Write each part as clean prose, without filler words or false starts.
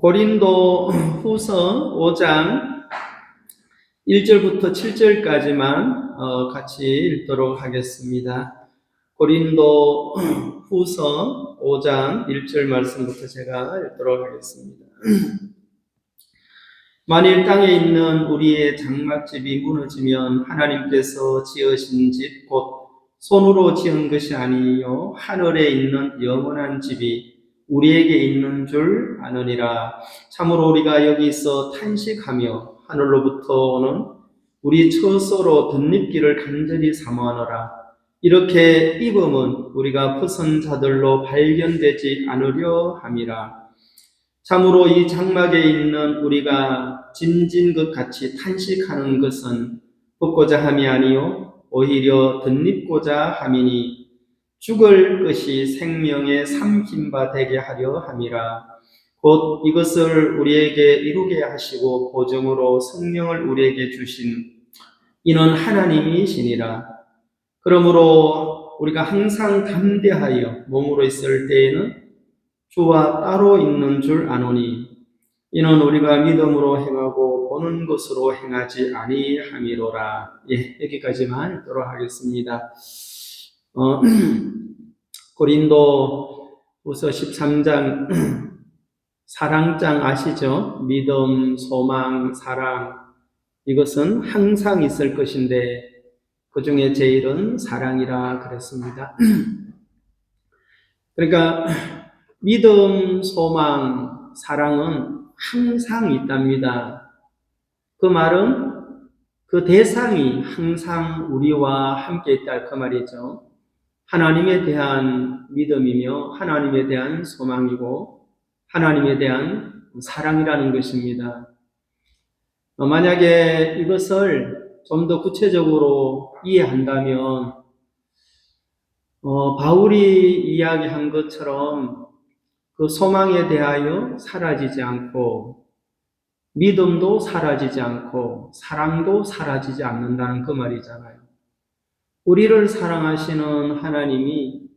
고린도 후서 5장 1절부터 7절까지만 같이 읽도록 하겠습니다. 고린도 후서 5장 1절 말씀부터 제가 읽도록 하겠습니다. 만일 땅에 있는 우리의 장막집이 무너지면 하나님께서 지으신 집 곧 손으로 지은 것이 아니요 하늘에 있는 영원한 집이 우리에게 있는 줄 아느니라. 참으로 우리가 여기서 탄식하며 하늘로부터 오는 우리 처소로 덧입기를 간절히 사모하노라. 이렇게 입음은 우리가 벗은 자들로 발견되지 않으려 함이라. 참으로 이 장막에 있는 우리가 짐진 것 같이 탄식하는 것은 벗고자 함이 아니요 오히려 덧입고자 함이니 죽을 것이 생명의 삼킨 바 되게 하려 함이라. 곧 이것을 우리에게 이루게 하시고 보증으로 성령을 우리에게 주신 이는 하나님이시니라. 그러므로 우리가 항상 담대하여 몸으로 있을 때에는 주와 따로 있는 줄 아노니 이는 우리가 믿음으로 행하고 보는 것으로 행하지 아니함이로라. 여기까지만 읽도록 하겠습니다. 고린도 후서 13장 사랑장 아시죠? 믿음, 소망, 사랑 이것은 항상 있을 것인데 그 중에 제일은 사랑이라 그랬습니다. 그러니까 믿음, 소망, 사랑은 항상 있답니다. 그 말은 그 대상이 항상 우리와 함께 있다 그 말이죠. 하나님에 대한 믿음이며 하나님에 대한 소망이고 하나님에 대한 사랑이라는 것입니다. 만약에 이것을 좀 더 구체적으로 이해한다면 바울이 이야기한 것처럼 그 소망에 대하여 사라지지 않고 믿음도 사라지지 않고 사랑도 사라지지 않는다는 그 말이잖아요. 우리를 사랑하시는 하나님이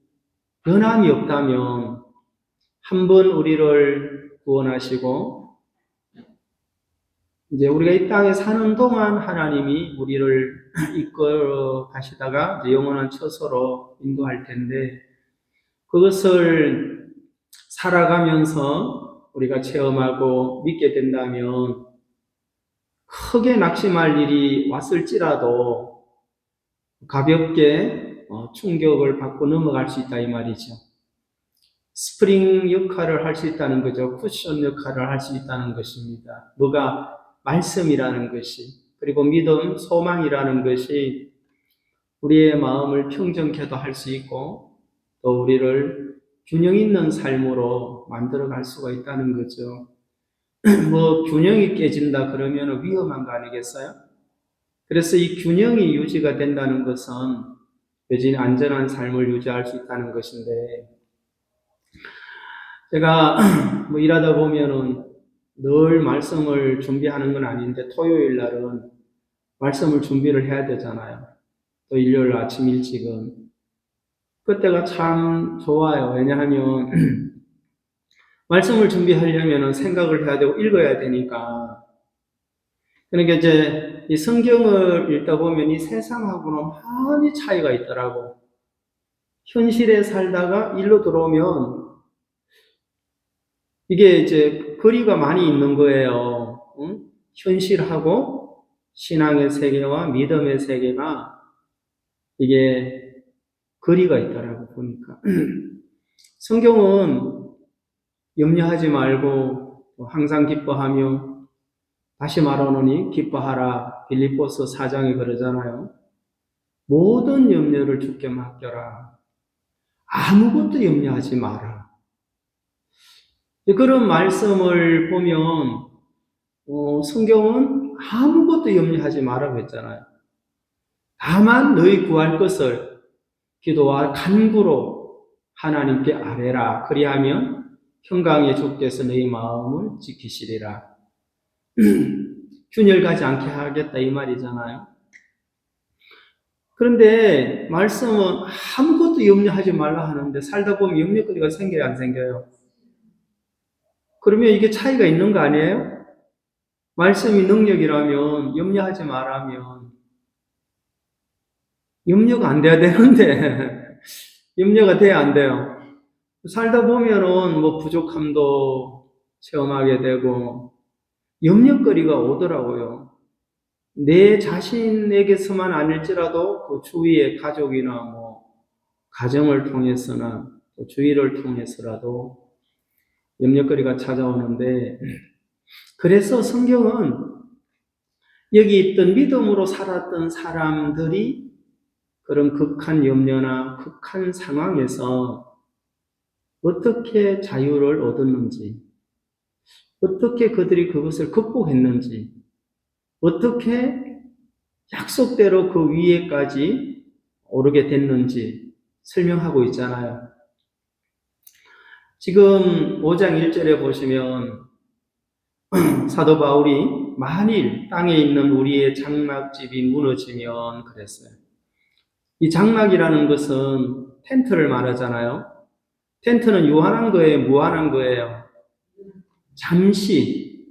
변함이 없다면 한 번 우리를 구원하시고 이제 우리가 이 땅에 사는 동안 하나님이 우리를 이끌어 가시다가 이제 영원한 처소로 인도할 텐데 그것을 살아가면서 우리가 체험하고 믿게 된다면 크게 낙심할 일이 왔을지라도 가볍게 충격을 받고 넘어갈 수 있다 이 말이죠. 스프링 역할을 할 수 있다는 거죠. 쿠션 역할을 할 수 있다는 것입니다. 뭐가? 말씀이라는 것이, 그리고 믿음, 소망이라는 것이 우리의 마음을 평정케도 할 수 있고 또 우리를 균형 있는 삶으로 만들어갈 수가 있다는 거죠. 뭐 균형이 깨진다 그러면 위험한 거 아니겠어요? 그래서 이 균형이 유지가 된다는 것은 여전히 안전한 삶을 유지할 수 있다는 것인데 제가 뭐 일하다 보면은 늘 말씀을 준비하는 건 아닌데 토요일 날은 말씀을 준비를 해야 되잖아요. 또 일요일 아침 일찍은 그때가 참 좋아요. 왜냐하면 말씀을 준비하려면 생각을 해야 되고 읽어야 되니까. 그러니까 이제 이 성경을 읽다 보면 이 세상하고는 많이 차이가 있더라고. 현실에 살다가 일로 들어오면 이게 이제 거리가 많이 있는 거예요. 응? 현실하고 신앙의 세계와 믿음의 세계가 이게 거리가 있더라고 보니까. 성경은 염려하지 말고 항상 기뻐하며 다시 말하노니 기뻐하라. 빌립보서 4장에 그러잖아요. 모든 염려를 주께 맡겨라. 아무것도 염려하지 마라. 그런 말씀을 보면 성경은 아무것도 염려하지 말라고 했잖아요. 다만 너희 구할 것을 기도와 간구로 하나님께 아뢰라. 그리하면 평강의 주께서 너희 마음을 지키시리라. 균열 가지 않게 하겠다 이 말이잖아요. 그런데 말씀은 아무것도 염려하지 말라 하는데 살다 보면 염려거리가 생겨요, 안 생겨요? 그러면 이게 차이가 있는 거 아니에요? 말씀이 능력이라면 염려하지 말라면 염려가 안 돼야 되는데 염려가 돼야 안 돼요. 살다 보면은 뭐 부족함도 체험하게 되고 염려거리가 오더라고요. 내 자신에게서만 아닐지라도 그 주위의 가족이나 뭐 가정을 통해서나 또 주위를 통해서라도 염려거리가 찾아오는데 그래서 성경은 여기 있던 믿음으로 살았던 사람들이 그런 극한 염려나 극한 상황에서 어떻게 자유를 얻었는지, 어떻게 그들이 그것을 극복했는지, 어떻게 약속대로 그 위에까지 오르게 됐는지 설명하고 있잖아요. 지금 5장 1절에 보시면 사도 바울이 만일 땅에 있는 우리의 장막집이 무너지면 그랬어요. 이 장막이라는 것은 텐트를 말하잖아요. 텐트는 유한한 거예요, 무한한 거예요. 잠시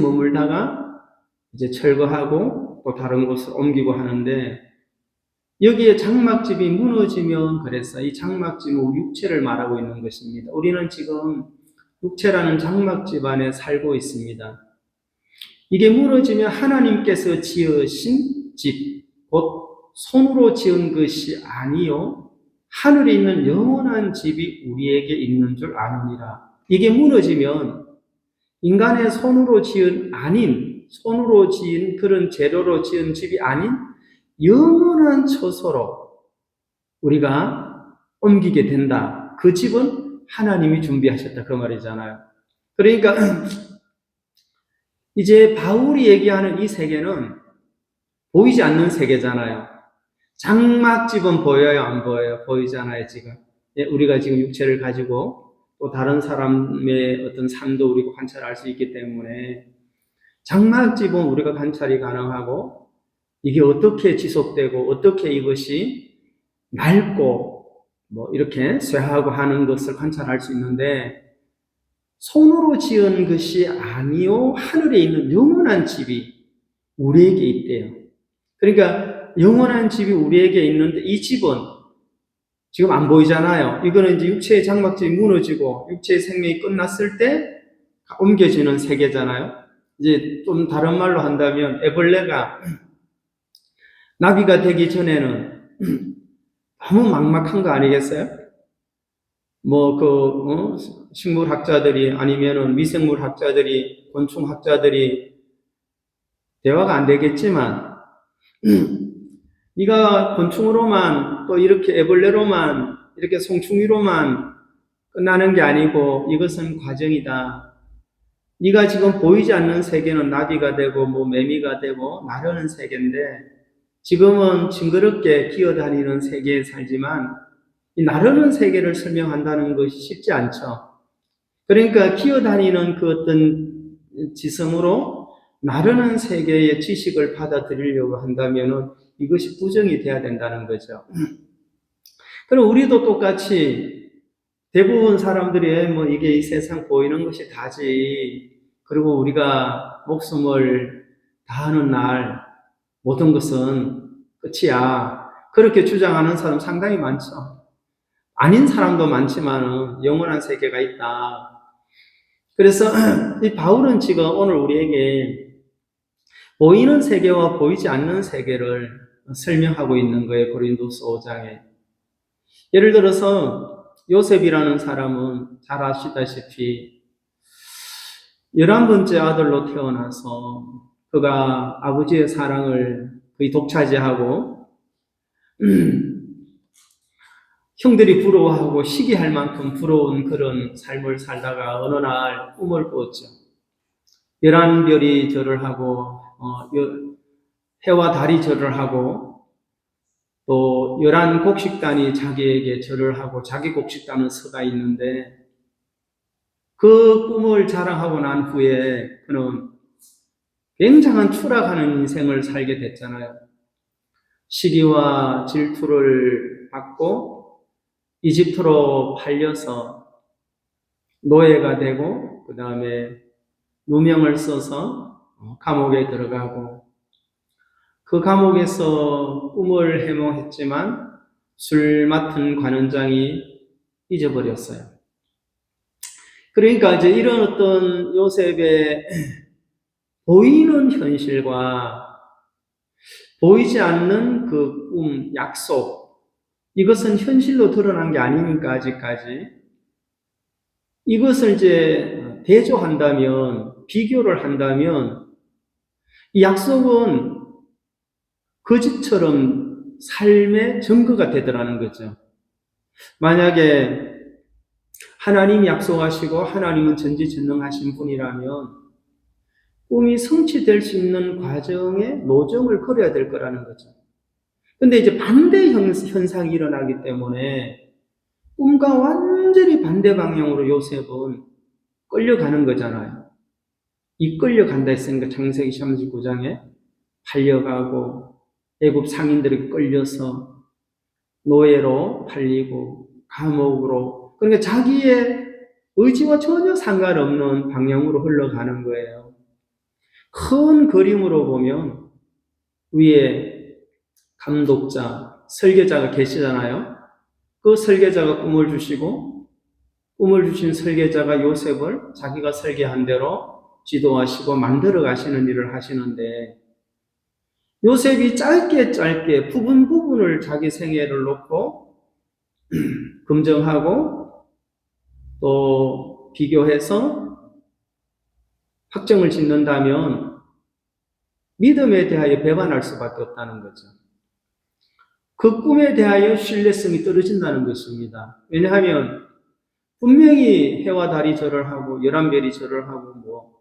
머물다가 이제 철거하고 또 다른 곳을 옮기고 하는데 여기에 장막집이 무너지면 그래서 이 장막집은 우리 육체를 말하고 있는 것입니다. 우리는 지금 육체라는 장막집 안에 살고 있습니다. 이게 무너지면 하나님께서 지으신 집, 곧 손으로 지은 것이 아니요 하늘에 있는 영원한 집이 우리에게 있는 줄 아느니라. 이게 무너지면 인간의 손으로 손으로 지은 그런 재료로 지은 집이 아닌 영원한 처소로 우리가 옮기게 된다. 그 집은 하나님이 준비하셨다. 그 말이잖아요. 그러니까 이제 바울이 얘기하는 이 세계는 보이지 않는 세계잖아요. 장막집은 보여요, 안 보여요? 보이잖아요, 지금. 우리가 지금 육체를 가지고 또 다른 사람의 어떤 삶도 우리가 관찰할 수 있기 때문에 장막집은 우리가 관찰이 가능하고 이게 어떻게 지속되고 어떻게 이것이 낡고 뭐 이렇게 쇠하고 하는 것을 관찰할 수 있는데 손으로 지은 것이 아니요 하늘에 있는 영원한 집이 우리에게 있대요. 그러니까 영원한 집이 우리에게 있는데 이 집은 지금 안 보이잖아요. 이거는 이제 육체의 장막집이 무너지고 육체의 생명이 끝났을 때 옮겨지는 세계잖아요. 이제 좀 다른 말로 한다면 애벌레가 나비가 되기 전에는 너무 막막한 거 아니겠어요? 식물학자들이 아니면은 미생물학자들이 곤충학자들이 대화가 안 되겠지만 네가 곤충으로만 또 이렇게 애벌레로만 이렇게 송충이로만 끝나는 게 아니고 이것은 과정이다. 네가 지금 보이지 않는 세계는 나비가 되고 뭐 매미가 되고 나르는 세계인데 지금은 징그럽게 기어다니는 세계에 살지만 이 나르는 세계를 설명한다는 것이 쉽지 않죠. 그러니까 기어다니는 그 어떤 지성으로 나르는 세계의 지식을 받아들이려고 한다면은 이것이 부정이 돼야 된다는 거죠. 그럼 우리도 똑같이 대부분 사람들이 뭐 이게 이 세상 보이는 것이 다지. 그리고 우리가 목숨을 다하는 날 모든 것은 끝이야. 그렇게 주장하는 사람 상당히 많죠. 아닌 사람도 많지만 영원한 세계가 있다. 그래서 이 바울은 지금 오늘 우리에게 보이는 세계와 보이지 않는 세계를 설명하고 있는 거예요. 고린도서 5장에. 예를 들어서 요셉이라는 사람은 잘 아시다시피 11번째 아들로 태어나서 그가 아버지의 사랑을 거의 독차지하고 형들이 부러워하고 시기할 만큼 부러운 그런 삶을 살다가 어느 날 꿈을 꿨죠. 11별이 절을 하고 해와 달이 절을 하고 또 11곡식단이 자기에게 절을 하고 자기 곡식단은 서가 있는데 그 꿈을 자랑하고 난 후에 그는 굉장한 추락하는 인생을 살게 됐잖아요. 시기와 질투를 받고 이집트로 팔려서 노예가 되고 그 다음에 누명을 써서 감옥에 들어가고 그 감옥에서 꿈을 해몽했지만 술 맡은 관원장이 잊어버렸어요. 그러니까 이제 이런 어떤 요셉의 보이는 현실과 보이지 않는 그 꿈, 약속, 이것은 현실로 드러난 게 아니니까 아직까지 이것을 이제 대조한다면, 비교를 한다면 이 약속은 거짓처럼 삶의 증거가 되더라는 거죠. 만약에 하나님이 약속하시고 하나님은 전지전능하신 분이라면 꿈이 성취될 수 있는 과정에 노정을 걸어야 될 거라는 거죠. 근데 이제 반대 현상이 일어나기 때문에 꿈과 완전히 반대 방향으로 요셉은 끌려가는 거잖아요. 이끌려간다 했으니까 창세기 39장에 팔려가고 애굽 상인들에게 끌려서 노예로 팔리고 감옥으로, 그러니까 자기의 의지와 전혀 상관없는 방향으로 흘러가는 거예요. 큰 그림으로 보면 위에 감독자, 설계자가 계시잖아요. 그 설계자가 꿈을 주시고 꿈을 주신 설계자가 요셉을 자기가 설계한 대로 지도하시고 만들어 가시는 일을 하시는데 요셉이 짧게 부분을 자기 생애를 놓고 검증하고 또 비교해서 확정을 짓는다면 믿음에 대하여 배반할 수밖에 없다는 거죠. 그 꿈에 대하여 신뢰성이 떨어진다는 것입니다. 왜냐하면 분명히 해와 달이 절을 하고 11별이 절을 하고 뭐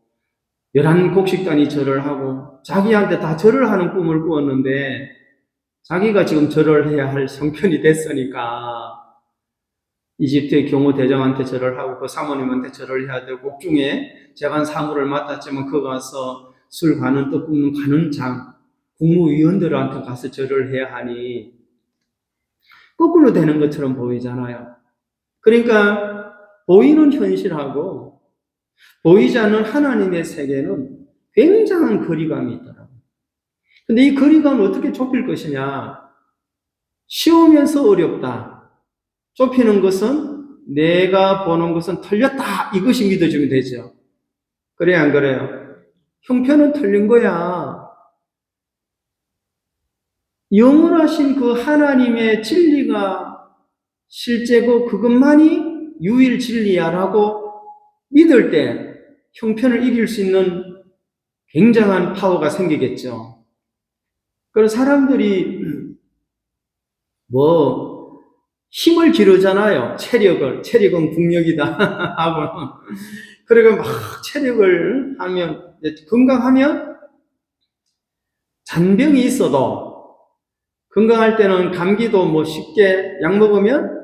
11곡식단이 절을 하고 자기한테 다 절을 하는 꿈을 꾸었는데 자기가 지금 절을 해야 할 형편이 됐으니까 이집트의 경호 대장한테 절을 하고 그 사모님한테 절을 해야 되고 옥중에 재관 사무를 맡았지만 그거 가서 술 가는 떡 굽는 가는장 국무위원들한테 가서 절을 해야 하니 거꾸로 되는 것처럼 보이잖아요. 그러니까 보이는 현실하고 보이지 않는 하나님의 세계는 굉장한 거리감이 있더라고요. 근데 이 거리감을 어떻게 좁힐 것이냐? 쉬우면서 어렵다. 좁히는 것은 내가 보는 것은 틀렸다. 이것이 믿어지면 되죠. 그래야 안 그래요? 형편은 틀린 거야. 영원하신 그 하나님의 진리가 실제고 그것만이 유일 진리야라고 믿을 때 형편을 이길 수 있는 굉장한 파워가 생기겠죠. 그래서 사람들이 뭐 힘을 기르잖아요. 체력은 국력이다 하고 그리고 막 체력을 하면 건강하면 잔병이 있어도 건강할 때는 감기도 뭐 쉽게 약 먹으면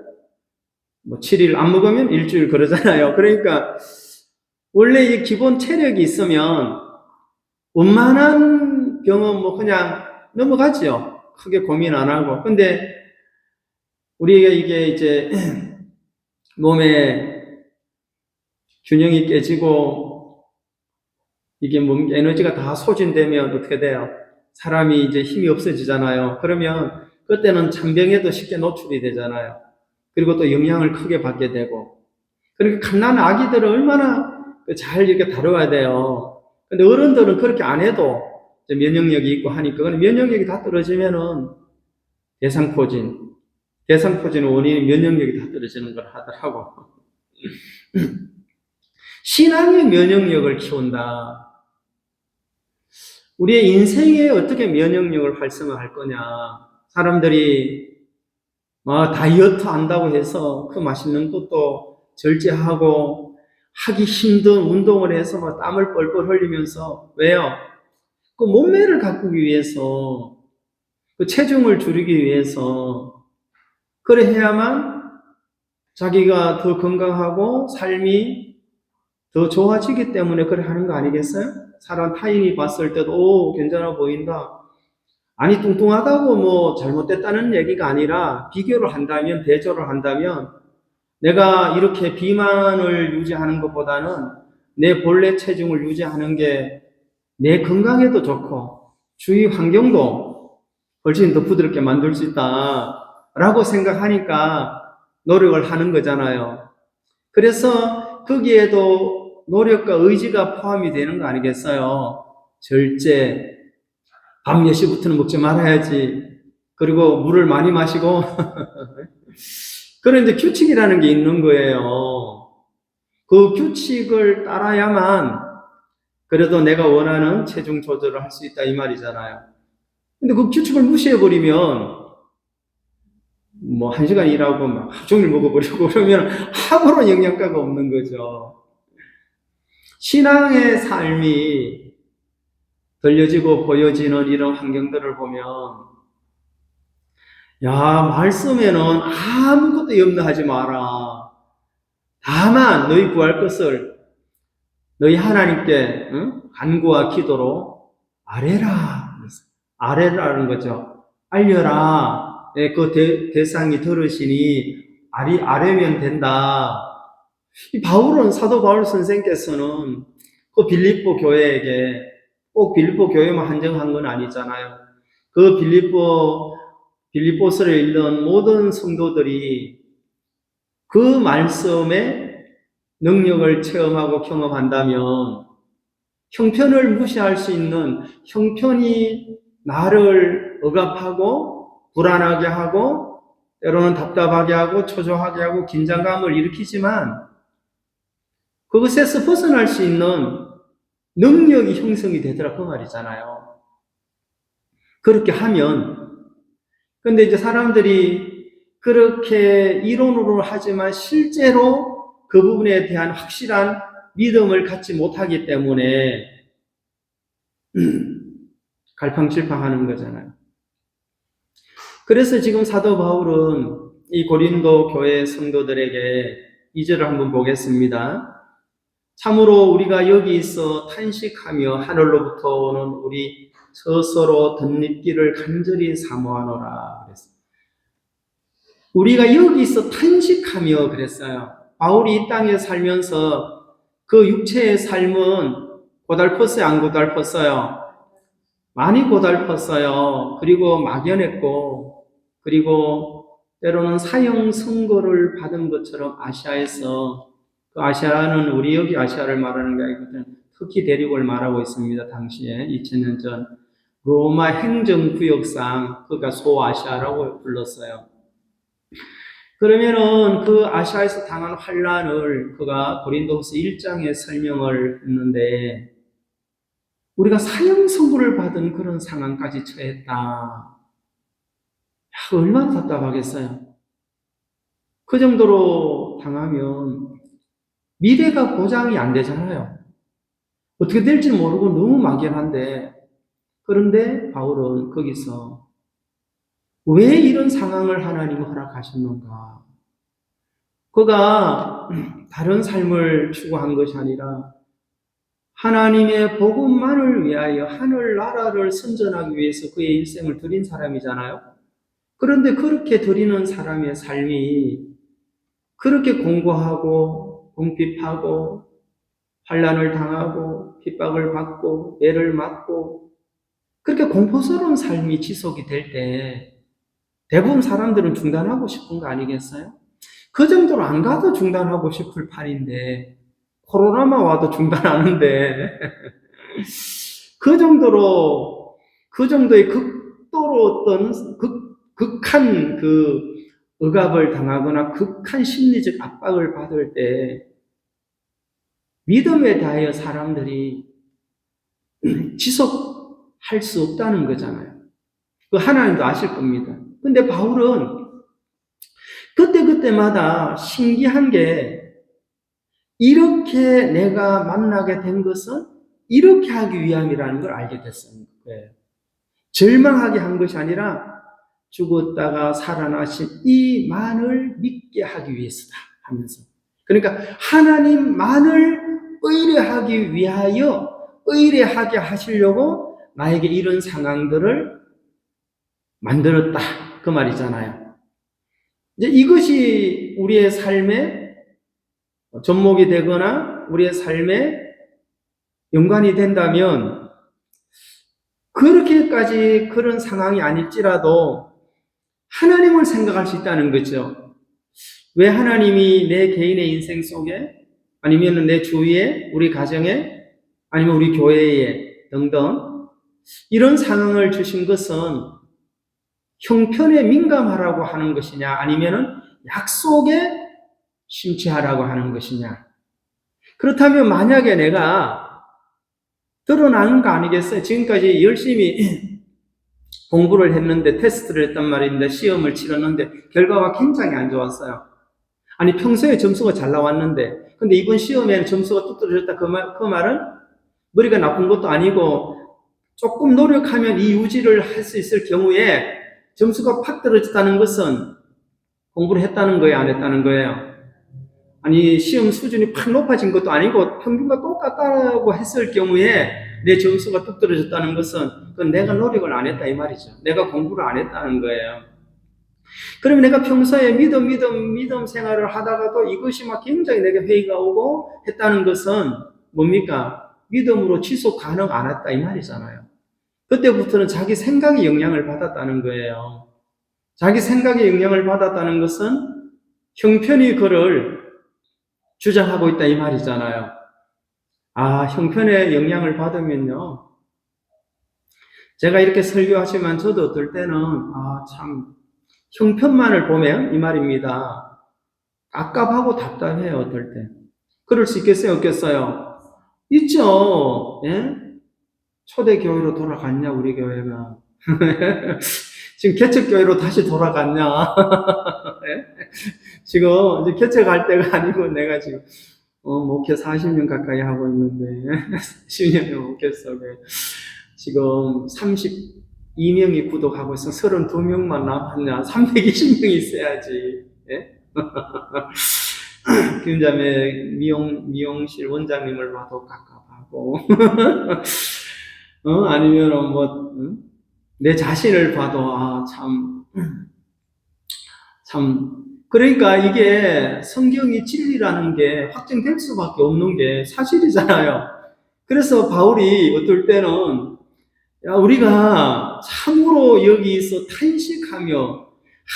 뭐 7일 안 먹으면 일주일 그러잖아요. 그러니까 원래 이 기본 체력이 있으면 웬만한 병은 뭐 그냥 넘어가죠. 크게 고민 안 하고. 근데 우리가 이게 이제 몸에 균형이 깨지고 이게 몸 에너지가 다 소진되면 어떻게 돼요? 사람이 이제 힘이 없어지잖아요. 그러면 그때는 잔병에도 쉽게 노출이 되잖아요. 그리고 또 영향을 크게 받게 되고. 그러니까 갓난 아기들은 얼마나 잘 이렇게 다뤄야 돼요. 근데 어른들은 그렇게 안 해도 면역력이 있고 하니까. 근데 면역력이 다 떨어지면은 대상포진의 원인이 면역력이 다 떨어지는 걸 하더라고. 신앙의 면역력을 키운다. 우리의 인생에 어떻게 면역력을 활성화할 거냐. 사람들이 다이어트 한다고 해서 그 맛있는 것도 절제하고 하기 힘든 운동을 해서 땀을 뻘뻘 흘리면서 왜요? 그 몸매를 가꾸기 위해서 그 체중을 줄이기 위해서 그래 해야만 자기가 더 건강하고 삶이 더 좋아지기 때문에 그래 하는 거 아니겠어요? 사람 타인이 봤을 때도 오 괜찮아 보인다. 아니 뚱뚱하다고 뭐 잘못됐다는 얘기가 아니라 비교를 한다면 대조를 한다면 내가 이렇게 비만을 유지하는 것보다는 내 본래 체중을 유지하는 게 내 건강에도 좋고 주위 환경도 훨씬 더 부드럽게 만들 수 있다라고 생각하니까 노력을 하는 거잖아요. 그래서 거기에도 노력과 의지가 포함이 되는 거 아니겠어요? 절제, 밤 10시부터는 먹지 말아야지. 그리고 물을 많이 마시고 그런 이제 규칙이라는 게 있는 거예요. 그 규칙을 따라야만 그래도 내가 원하는 체중 조절을 할 수 있다 이 말이잖아요. 근데 그 규칙을 무시해버리면 뭐 1시간 일하고 막 하루 종일 먹어버리고 그러면 아무런 영양가가 없는 거죠. 신앙의 삶이 들려지고 보여지는 이런 환경들을 보면 야, 말씀에는 아무것도 염려하지 마라. 다만 너희 구할 것을 너희 하나님께 간구와 기도로 아뢰라. 아뢰라는 거죠. 알려라. 그 대상이 들으시니 아뢰면 된다. 이 바울은, 사도 바울 선생께서는 그 빌립보 교회에게 꼭 빌립보 교회만 한정한 건 아니잖아요. 그 빌립보서를 읽는 모든 성도들이 그 말씀의 능력을 체험하고 경험한다면 형편을 무시할 수 있는, 형편이 나를 억압하고 불안하게 하고 때로는 답답하게 하고 초조하게 하고 긴장감을 일으키지만 그것에서 벗어날 수 있는 능력이 형성이 되더라 그 말이잖아요. 그렇게 하면, 근데 이제 사람들이 그렇게 이론으로 하지만 실제로 그 부분에 대한 확실한 믿음을 갖지 못하기 때문에 갈팡질팡하는 거잖아요. 그래서 지금 사도 바울은 이 고린도 교회 성도들에게 2절을 한번 보겠습니다. 참으로 우리가 여기 있어 탄식하며 하늘로부터 오는 우리 스스로 덧입기를 간절히 사모하노라 그랬어요. 우리가 여기 있어 탄식하며 그랬어요. 바울이 이 땅에 살면서 그 육체의 삶은 고달팠어요, 안 고달팠어요? 많이 고달팠어요. 그리고 막연했고, 그리고 때로는 사형 선고를 받은 것처럼 아시아에서, 그 아시아는 우리 여기 아시아를 말하는 게 아니거든요. 터키 대륙을 말하고 있습니다. 당시에 2000년 전 로마 행정구역상 그가 소아시아라고 불렀어요. 그러면은 그 아시아에서 당한 환란을 그가 고린도후서 1장에 설명을 했는데 우리가 사형 선고를 받은 그런 상황까지 처했다. 야, 얼마나 답답하겠어요. 그 정도로 당하면 미래가 보장이 안 되잖아요. 어떻게 될지 모르고 너무 막연한데, 그런데 바울은 거기서 왜 이런 상황을 하나님이 허락하셨는가? 그가 다른 삶을 추구한 것이 아니라 하나님의 복음만을 위하여 하늘나라를 선전하기 위해서 그의 일생을 드린 사람이잖아요. 그런데 그렇게 드리는 사람의 삶이 그렇게 공고하고 궁핍하고 환난을 당하고 핍박을 받고 애를 맞고 그렇게 공포스러운 삶이 지속이 될 때 대부분 사람들은 중단하고 싶은 거 아니겠어요? 그 정도로 안 가도 중단하고 싶을 판인데 코로나만 와도 중단하는데 그 정도의 극도로 어떤 극한 그 억압을 당하거나 극한 심리적 압박을 받을 때 믿음에 대하여 사람들이 지속할 수 없다는 거잖아요. 그 하나님도 아실 겁니다. 근데 바울은 그때마다 신기한 게 이렇게 내가 만나게 된 것은 이렇게 하기 위함이라는 걸 알게 됐어요. 절망하게 한 것이 아니라 죽었다가 살아나신 이만을 믿게 하기 위해서다 하면서, 그러니까 하나님만을 의뢰하기 위하여 의뢰하게 하시려고 나에게 이런 상황들을 만들었다 그 말이잖아요. 이제 이것이 우리의 삶의 접목이 되거나 우리의 삶에 연관이 된다면 그렇게까지 그런 상황이 아닐지라도 하나님을 생각할 수 있다는 거죠. 왜 하나님이 내 개인의 인생 속에 아니면 내 주위에 우리 가정에 아니면 우리 교회에 등등 이런 상황을 주신 것은 형편에 민감하라고 하는 것이냐 아니면 약속에 심취하라고 하는 것이냐. 그렇다면 만약에 내가 드러나는 거 아니겠어요? 지금까지 열심히 공부를 했는데 테스트를 했단 말인데 시험을 치렀는데 결과가 굉장히 안 좋았어요. 아니 평소에 점수가 잘 나왔는데 근데 이번 시험에는 점수가 뚝 떨어졌다. 그 말은 머리가 나쁜 것도 아니고 조금 노력하면 이 유지를 할 수 있을 경우에 점수가 팍 떨어졌다는 것은 공부를 했다는 거예요? 안 했다는 거예요? 아니 시험 수준이 팍 높아진 것도 아니고 평균과 똑같다고 했을 경우에 내 점수가 뚝 떨어졌다는 것은 그건 내가 노력을 안 했다 이 말이죠. 내가 공부를 안 했다는 거예요. 그러면 내가 평소에 믿음 생활을 하다가도 이것이 막 굉장히 내게 회의가 오고 했다는 것은 뭡니까? 믿음으로 지속 가능 안 했다 이 말이잖아요. 그때부터는 자기 생각에 영향을 받았다는 거예요. 자기 생각에 영향을 받았다는 것은 형편이 그를 주장하고 있다 이 말이잖아요. 아, 형편에 영향을 받으면요. 제가 이렇게 설교하지만 저도 어떨 때는 참 형편만을 보면 이 말입니다. 깝깝하고 답답해요, 어떨 때. 그럴 수 있겠어요, 없겠어요? 있죠. 예? 초대교회로 돌아갔냐, 우리 교회가. 지금 개척교회로 다시 돌아갔냐. 예? 지금 이제 개척할 때가 아니고 내가 지금 목회 40년 가까이 하고 있는데 10년을 목회했어. 지금 32명이 구독하고 있어. 32명만 남았냐. 320명이 있어야지. 예? 김자매 미용실 원장님을 봐도 깝깝하고 아니면 내 자신을 봐도 참 그러니까 이게 성경이 진리라는 게 확증될 수밖에 없는 게 사실이잖아요. 그래서 바울이 어떨 때는 우리가 참으로 여기서 탄식하며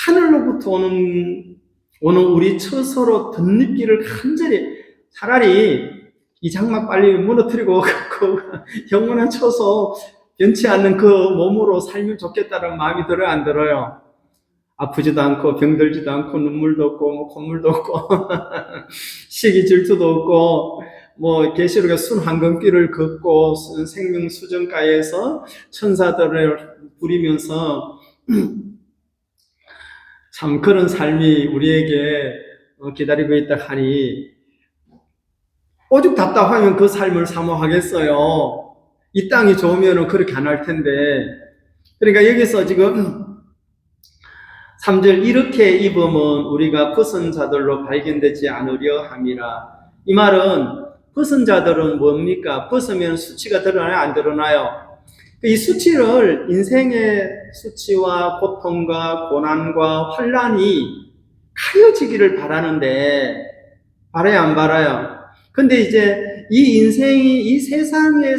하늘로부터 오는 우리 처서로 덧입기를 간절히 차라리 이 장막 빨리 무너뜨리고 그 영원한 처서 변치 않는 그 몸으로 살면 좋겠다는 마음이 들어요, 안 들어요? 아프지도 않고 병들지도 않고 눈물도 없고 콧물도 없고 시기 질투도 없고 계시록의 순 황금길을 걷고 생명 수정가에서 천사들을 부리면서 참 그런 삶이 우리에게 기다리고 있다 하니 오죽 답답하면 그 삶을 사모하겠어요. 이 땅이 좋으면 그렇게 안 할 텐데. 그러니까 여기서 지금 3절 이렇게 입으면 우리가 벗은 자들로 발견되지 않으려 함이라. 이 말은 벗은 자들은 뭡니까? 벗으면 수치가 드러나요? 안 드러나요? 이 수치를 인생의 수치와 고통과 고난과 환난이 가려지기를 바라는데 바라요 안 바라요? 근데 이제 이 인생이 이 세상의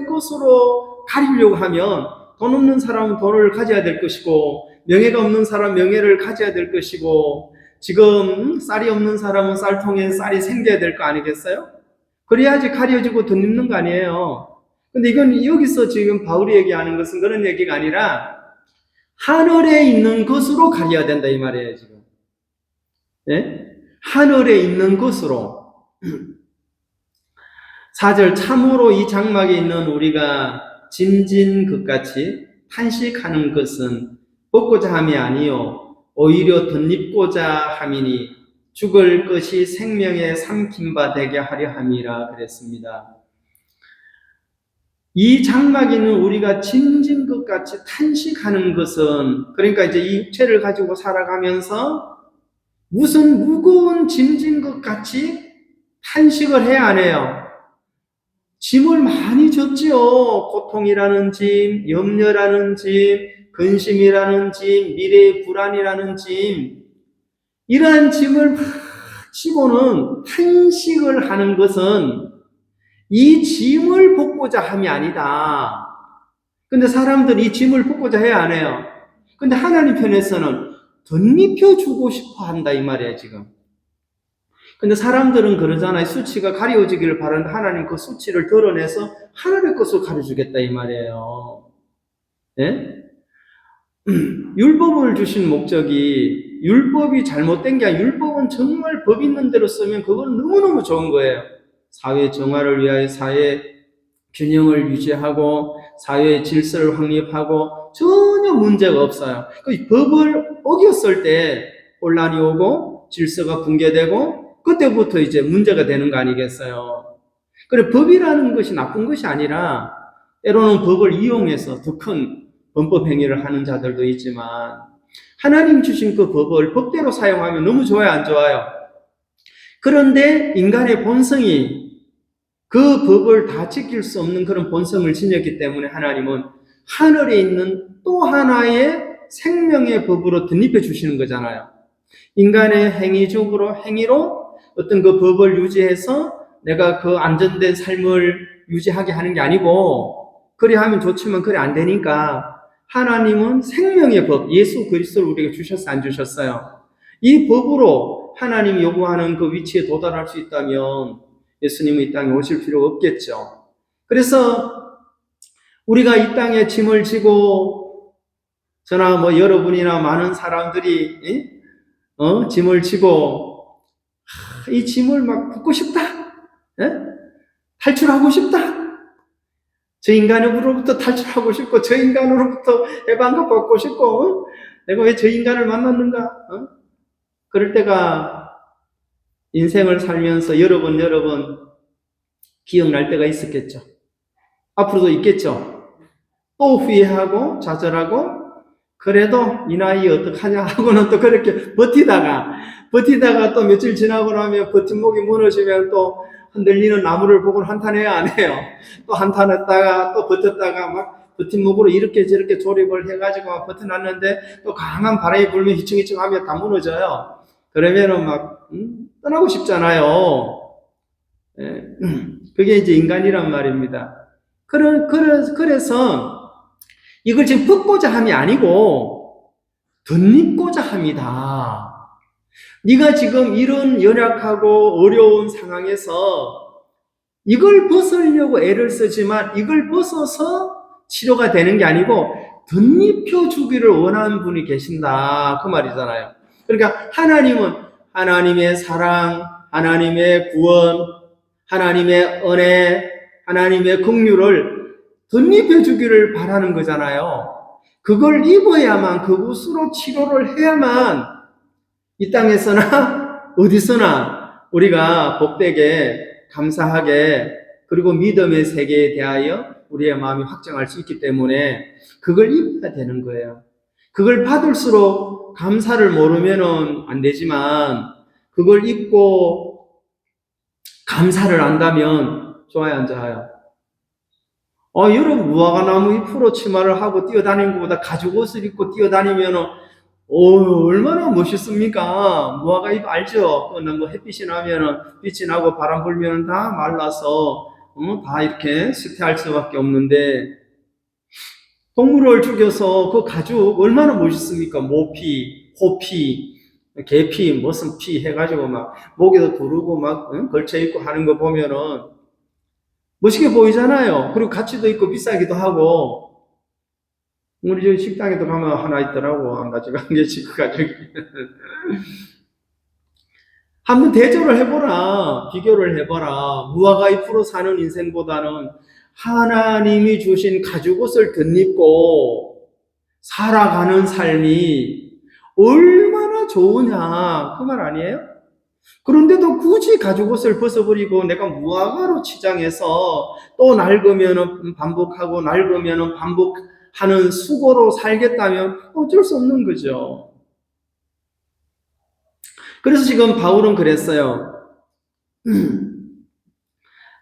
것으로 가리려고 하면 돈 없는 사람은 돈을 가져야 될 것이고 명예가 없는 사람 명예를 가져야 될 것이고 지금 쌀이 없는 사람은 쌀통에 쌀이 생겨야 될 거 아니겠어요? 그래야지 가려지고 덧입는 거 아니에요. 근데 이건 여기서 지금 바울이 얘기하는 것은 그런 얘기가 아니라 하늘에 있는 것으로 가려야 된다 이 말이에요 지금. 네? 하늘에 있는 것으로 4절 참으로 이 장막에 있는 우리가 짐진 것같이 탄식하는 것은 벗고자 함이 아니요 오히려 덧입고자 함이니 죽을 것이 생명에 삼킨 바 되게 하려 함이라 그랬습니다. 이 장막에 있는 우리가 짐진 것같이 탄식하는 것은 그러니까 이제 이 육체를 가지고 살아가면서 무슨 무거운 짐진 것같이 탄식을 해야 하네요. 짐을 많이 졌지요. 고통이라는 짐, 염려라는 짐, 근심이라는 짐, 미래의 불안이라는 짐, 이러한 짐을 막 지고는 탄식을 하는 것은 이 짐을 벗고자 함이 아니다. 근데 사람들이 이 짐을 벗고자 해야 안 해요. 근데 하나님 편에서는 덧입혀 주고 싶어 한다 이 말이에요 지금. 근데 사람들은 그러잖아요. 수치가 가려지기를 바라는데 하나님 그 수치를 드러내서 하늘의 것을 가려주겠다 이 말이에요. 예? 율법을 주신 목적이 율법이 잘못된 게 아니라 율법은 정말 법 있는 대로 쓰면 그건 너무너무 좋은 거예요. 사회 정화를 위하여 사회 균형을 유지하고 사회의 질서를 확립하고 전혀 문제가 없어요. 그 법을 어겼을 때 혼란이 오고 질서가 붕괴되고 그때부터 이제 문제가 되는 거 아니겠어요. 그래 법이라는 것이 나쁜 것이 아니라 때로는 법을 이용해서 더 큰 범법 행위를 하는 자들도 있지만 하나님 주신 그 법을 법대로 사용하면 너무 좋아요, 안 좋아요? 그런데 인간의 본성이 그 법을 다 지킬 수 없는 그런 본성을 지녔기 때문에 하나님은 하늘에 있는 또 하나의 생명의 법으로 덧입혀 주시는 거잖아요. 인간의 행위로 어떤 그 법을 유지해서 내가 그 안전된 삶을 유지하게 하는 게 아니고 그리 하면 좋지만 그리 안 되니까 하나님은 생명의 법, 예수 그리스도를 우리에게 주셨어요, 안 주셨어요? 이 법으로 하나님이 요구하는 그 위치에 도달할 수 있다면 예수님은 이 땅에 오실 필요가 없겠죠. 그래서 우리가 이 땅에 짐을 지고 저나 뭐 여러분이나 많은 사람들이 짐을 지고 이 짐을 막 벗고 싶다. 탈출하고 싶다. 저 인간으로부터 탈출하고 싶고 저 인간으로부터 해방을 받고 싶고 내가 왜 저 인간을 만났는가? 그럴 때가 인생을 살면서 여러 번 기억날 때가 있었겠죠. 앞으로도 있겠죠. 또 후회하고 좌절하고 그래도 이 나이에 어떡하냐 하고는 또 그렇게 버티다가 또 며칠 지나고 나면 버팀목이 무너지면 또 흔들리는 나무를 보고 한탄해야 안 해요. 또 한탄했다가 또 버텼다가 막 버팀목으로 이렇게 저렇게 조립을 해가지고 막 버텨놨는데 또 강한 바람이 불면 휘청휘청하면 다 무너져요. 그러면은 막 떠나고 싶잖아요. 그게 이제 인간이란 말입니다. 그래서 이걸 지금 벗고자 함이 아니고 덧입고자 함이다. 네가 지금 이런 연약하고 어려운 상황에서 이걸 벗으려고 애를 쓰지만 이걸 벗어서 치료가 되는 게 아니고 덧입혀 주기를 원하는 분이 계신다. 그 말이잖아요. 그러니까 하나님은 하나님의 사랑, 하나님의 구원, 하나님의 은혜, 하나님의 긍휼을 덧입혀 주기를 바라는 거잖아요. 그걸 입어야만 그것으로 치료를 해야만 이 땅에서나 어디서나 우리가 복되게 감사하게 그리고 믿음의 세계에 대하여 우리의 마음이 확장할 수 있기 때문에 그걸 입어야 되는 거예요. 그걸 받을수록 감사를 모르면은 안 되지만 그걸 입고 감사를 안다면 좋아요, 안 좋아요? 여러분 무화과나무 잎으로 치마를 하고 뛰어다니는 것보다 가죽 옷을 입고 뛰어다니면은 얼마나 멋있습니까? 무화과 잎 알죠? 뭐 햇빛이 나면은 빛이 나고 바람 불면 다 말라서 다 이렇게 쇠퇴할 수밖에 없는데 동물을 죽여서 그 가죽 얼마나 멋있습니까? 모피, 호피, 개피, 무슨 피 해가지고 막 목에도 두르고 막 걸쳐 입고 하는 거 보면은 멋있게 보이잖아요. 그리고 가치도 있고 비싸기도 하고. 우리 저 식당에도 가면 하나 있더라고. 한 가지가 한 개씩 그 가죽이. 한번 대조를 해보라. 비교를 해봐라. 무화과 잎으로 사는 인생보다는 하나님이 주신 가죽옷을 덧입고 살아가는 삶이 얼마나 좋으냐. 그 말 아니에요? 그런데도 굳이 가죽옷을 벗어버리고 내가 무화과로 치장해서 또 낡으면은 반복하고 낡으면은 반복하는 수고로 살겠다면 어쩔 수 없는 거죠. 그래서 지금 바울은 그랬어요.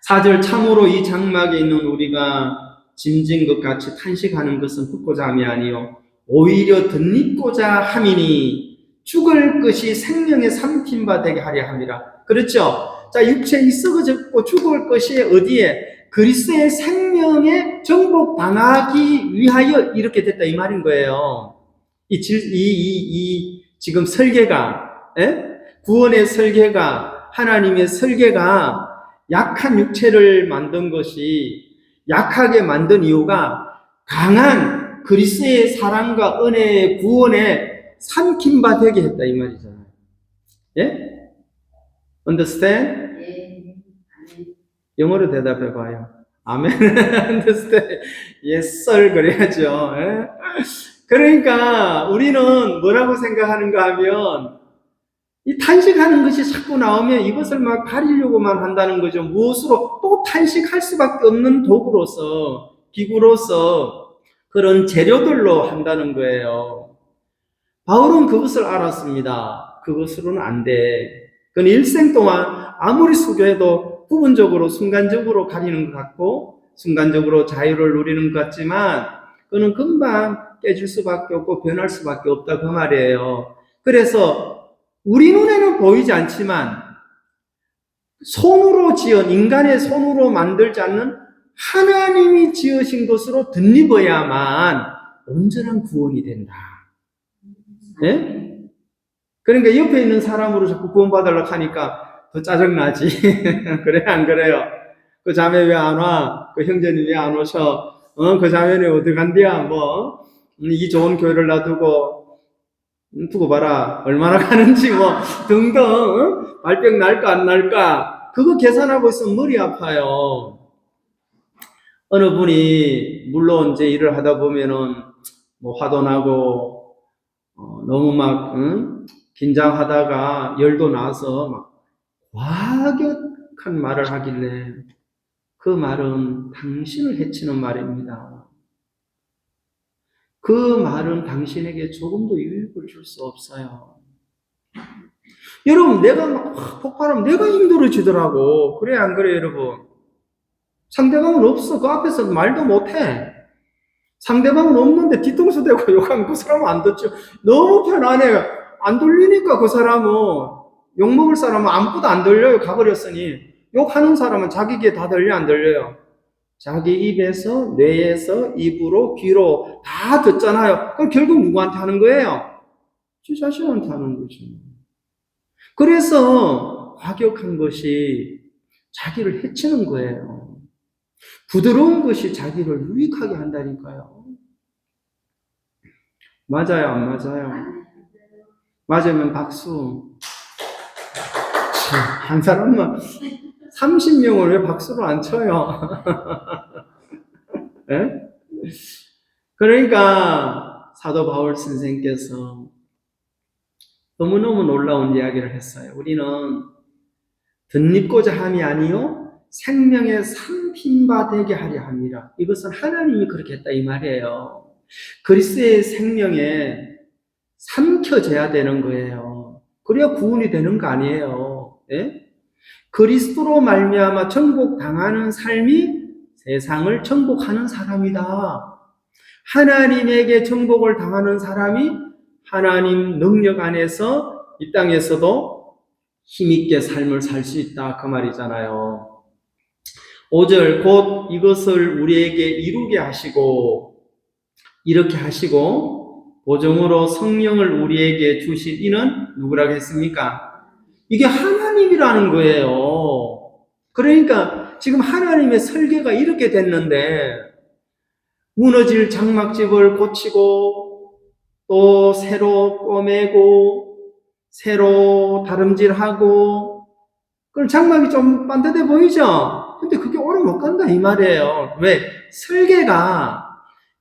4절 참으로 이 장막에 있는 우리가 짐진 것 같이 탄식하는 것은 벗고자 함이 아니요 오히려 덧입고자 함이니 죽을 것이 생명의 삼킴바 되게 하려 함이라. 그렇죠? 자, 육체에 썩어졌고 죽을 것이 어디에? 그리스도의 생명에 정복당하기 위하여 이렇게 됐다 이 말인 거예요. 지금 설계가, 구원의 설계가, 하나님의 설계가 약한 육체를 만든 것이, 약하게 만든 이유가 강한 그리스도의 사랑과 은혜의 구원에 삼킴바 되게 했다 이 말이잖아요. 예? Understand? 예. 영어로 대답해 봐요. 아멘. Understand? Yes, sir. 그래야죠. 예? 그러니까 우리는 뭐라고 생각하는가 하면 이 탄식하는 것이 자꾸 나오면 이것을 막 가리려고만 한다는 거죠. 무엇으로? 또 탄식할 수밖에 없는 도구로서, 기구로서 그런 재료들로 한다는 거예요. 바울은 그것을 알았습니다. 그것으로는 안 돼. 그건 일생 동안 아무리 수고해도 부분적으로, 순간적으로 가리는 것 같고, 순간적으로 자유를 누리는 것 같지만, 그는 금방 깨질 수밖에 없고, 변할 수밖에 없다, 그 말이에요. 그래서, 우리 눈에는 보이지 않지만, 손으로 지은, 인간의 손으로 만들지 않는 하나님이 지으신 것으로 덧입어야만 온전한 구원이 된다. 예? 그러니까 옆에 있는 사람으로 자꾸 구원받으려고 하니까 더 짜증나지. 그래, 안 그래요? 그 자매 왜 안 와? 그 형제님 왜 안 오셔? 그 자매는 어디 간디야? 뭐, 이 좋은 교회를 놔두고, 두고 봐라. 얼마나 가는지 뭐, 등등, 발병 날까, 안 날까? 그거 계산하고 있으면 머리 아파요. 어느 분이, 물론 이제 일을 하다 보면은, 뭐, 화도 나고, 너무 막, 긴장하다가 열도 나서 막 과격한 말을 하길래 그 말은 당신을 해치는 말입니다. 그 말은 당신에게 조금도 유익을 줄 수 없어요. 여러분, 내가 막 폭발하면 내가 힘들어지더라고. 그래, 안 그래, 여러분? 상대방은 없어. 그 앞에서 말도 못해. 상대방은 없는데 뒤통수 대고 욕하면 그 사람은 안 듣죠. 너무 편안해. 안 들리니까 그 사람은, 욕먹을 사람은 아무것도 안 들려요. 가버렸으니. 욕하는 사람은 자기 귀에 다 들려, 안 들려요? 자기 입에서, 뇌에서, 입으로, 귀로 다 듣잖아요. 그럼 결국 누구한테 하는 거예요? 지 자신한테 하는 거죠. 그래서 과격한 것이 자기를 해치는 거예요. 부드러운 것이 자기를 유익하게 한다니까요. 맞아요, 안 맞아요? 맞으면 박수. 한 사람만 30명을 왜 박수로 안 쳐요? 네? 그러니까 사도 바울 선생께서 너무너무 놀라운 이야기를 했어요. 우리는 덧입고자 함이 아니요 생명의 삼킴바 되게 하려 함이라. 이것은 하나님이 그렇게 했다 이 말이에요. 그리스도의 생명에 삼켜져야 되는 거예요. 그래야 구원이 되는 거 아니에요. 예? 그리스도로 말미암아 정복당하는 삶이 세상을 정복하는 사람이다. 하나님에게 정복을 당하는 사람이 하나님 능력 안에서 이 땅에서도 힘있게 삶을 살 수 있다 그 말이잖아요. 5절 곧 이것을 우리에게 이루게 하시고 이렇게 하시고 보정으로 성령을 우리에게 주신 이는 누구라고 했습니까? 이게 하나님이라는 거예요. 그러니까 지금 하나님의 설계가 이렇게 됐는데 무너질 장막집을 고치고 또 새로 꼬매고 새로 다름질하고 그럼 장막이 좀 반듯해 보이죠? 근데 그게 오래 못 간다 이 말이에요. 왜? 설계가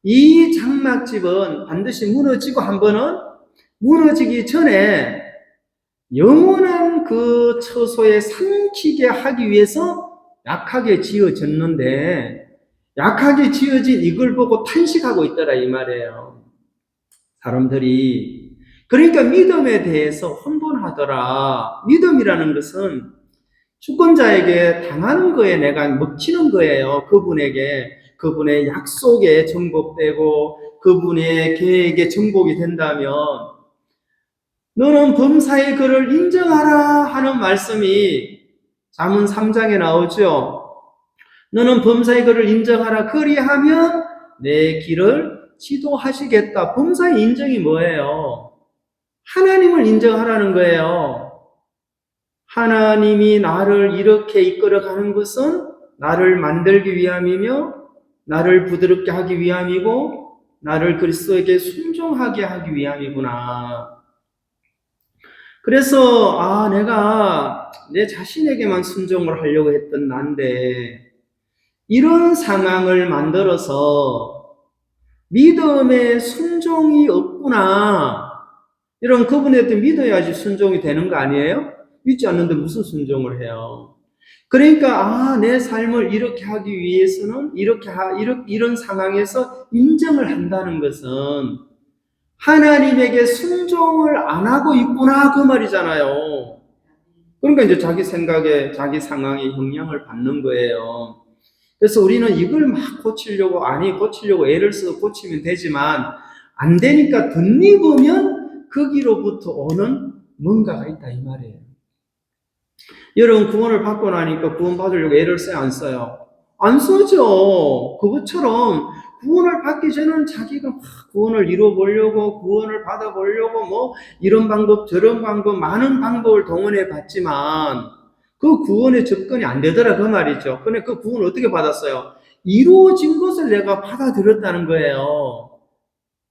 이 장막집은 반드시 무너지고 한 번은 무너지기 전에 영원한 그 처소에 삼키게 하기 위해서 약하게 지어졌는데 약하게 지어진 이걸 보고 탄식하고 있더라 이 말이에요. 사람들이 그러니까 믿음에 대해서 혼돈하더라. 믿음이라는 것은 주권자에게 당하는 거에 내가 먹히는 거예요. 그분의 약속에 정복되고 그분의 계획에 정복이 된다면 너는 범사의 그를 인정하라 하는 말씀이 잠언 3장에 나오죠. 너는 범사의 그를 인정하라. 그리하면 내 길을 지도하시겠다. 범사의 인정이 뭐예요? 하나님을 인정하라는 거예요. 하나님이 나를 이렇게 이끌어가는 것은 나를 만들기 위함이며 나를 부드럽게 하기 위함이고 나를 그리스도에게 순종하게 하기 위함이구나. 그래서 내가 내 자신에게만 순종을 하려고 했던 난데 이런 상황을 만들어서 믿음에 순종이 없구나. 이런 그분한테 믿어야지 순종이 되는 거 아니에요? 믿지 않는데 무슨 순종을 해요? 그러니까 내 삶을 이렇게 하기 위해서는 이런 상황에서 인정을 한다는 것은 하나님에게 순종을 안 하고 있구나 그 말이잖아요. 그러니까 이제 자기 생각에 자기 상황에 영향을 받는 거예요. 그래서 우리는 이걸 막 고치려고 애를 써서 고치면 되지만 안 되니까 덧입으면 거기로부터 오는 뭔가가 있다 이 말이에요. 여러분 구원을 받고 나니까 구원 받으려고 애를 써요 안 써요? 안 써죠. 그것처럼 구원을 받기 전에는 자기가 막 구원을 이뤄보려고 구원을 받아보려고 뭐 이런 방법 저런 방법 많은 방법을 동원해 봤지만 그 구원에 접근이 안 되더라 그 말이죠. 근데 그 구원을 어떻게 받았어요? 이루어진 것을 내가 받아들였다는 거예요.